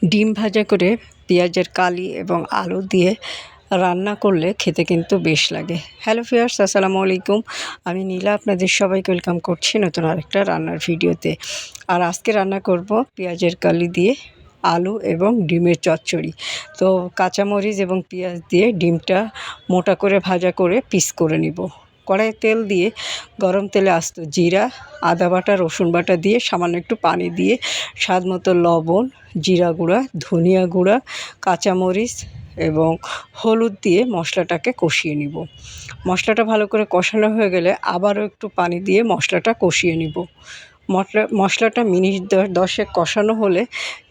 ডিম ভাজা করে পেঁয়াজের কালি এবং আলু দিয়ে রান্না করলে খেতে কিন্তু বেশ লাগে। হ্যালো ভিউয়ার্স, আসসালামু আলাইকুম। আমি নীলা আপনাদের সবাইকে ওয়েলকাম করছি নতুন আরেকটা রান্নার ভিডিওতে। আর আজকে রান্না করব পেঁয়াজের কালি দিয়ে আলু এবং ডিমের চচ্চড়ি। তো কাঁচামরিচ এবং পেঁয়াজ দিয়ে ডিমটা মোটা করে ভাজা করে পিস করে নিব। কড়াইয়ে তেল দিয়ে গরম তেলে আস্ত জিরা, আদা বাটা, রসুন বাটা দিয়ে সামান্য একটু পানি দিয়ে স্বাদ মতো লবণ, জিরা গুঁড়া, ধনিয়া গুঁড়া, কাঁচামরিচ এবং হলুদ দিয়ে মশলাটাকে কষিয়ে নিব। মশলাটা ভালো করে কষানো হয়ে গেলে আবারও একটু পানি দিয়ে মশলাটা কষিয়ে নিব। মশলাটা মিনিট 10 কষানো হলে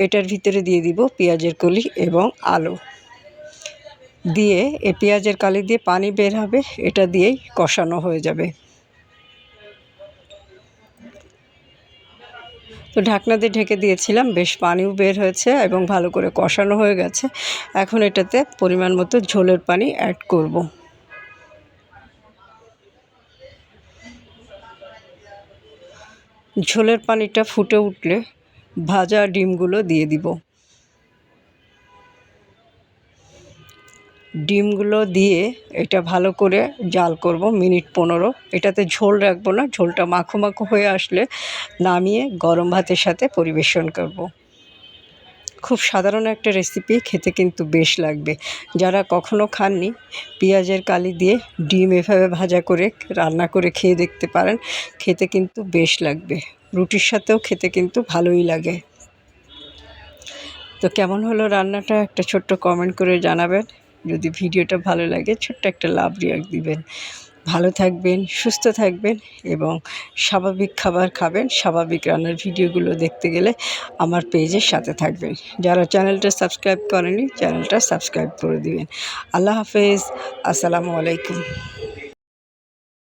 এটার ভিতরে দিয়ে দিব পেঁয়াজের কলি এবং আলু দিয়ে পেঁয়াজের কালি দিয়ে পানি বের হবে, এটা দিয়েই কষানো হয়ে যাবে। তো ঢাকনা দিয়ে ঢেকে দিয়েছিলাম, বেশ পানিও বের হয়েছে এবং ভালো করে কষানো হয়ে গেছে। এখন এটাতে পরিমাণ মতো ঝোলের পানি অ্যাড করব। ঝোলের পানিটা ফুটে উঠলে ভাজা ডিমগুলো দিয়ে দিব। ডিমগুলো দিয়ে এটা ভালো করে জাল করব মিনিট 15। এটাতে ঝোল রাখবো না, ঝোলটা মাখো মাখো হয়ে আসলে নামিয়ে গরম ভাতের সাথে পরিবেশন করব। খুব সাধারণ একটা রেসিপি, খেতে কিন্তু বেশ লাগবে। যারা কখনো খাননি, পেঁয়াজের কালি দিয়ে ডিম এভাবে ভাজা করে রান্না করে খেয়ে দেখতে পারেন, খেতে কিন্তু বেশ লাগবে। রুটির সাথেও খেতে কিন্তু ভালোই লাগে। তো কেমন হলো রান্নাটা একটা ছোট্ট কমেন্ট করে জানাবেন। যদি ভিডিওটা ভালো লাগে ছোট্ট একটা লাভ রিয়াক্ট দিবেন। ভালো থাকবেন, সুস্থ থাকবেন এবং স্বাভাবিক খাবার খাবেন। স্বাভাবিক রান্নার ভিডিওগুলো দেখতে গেলে আমার পেজের সাথে থাকবেন। যারা চ্যানেলটা সাবস্ক্রাইব করেনি, চ্যানেলটা সাবস্ক্রাইব করে দিবেন। আল্লাহ হাফেজ, আসসালামু আলাইকুম।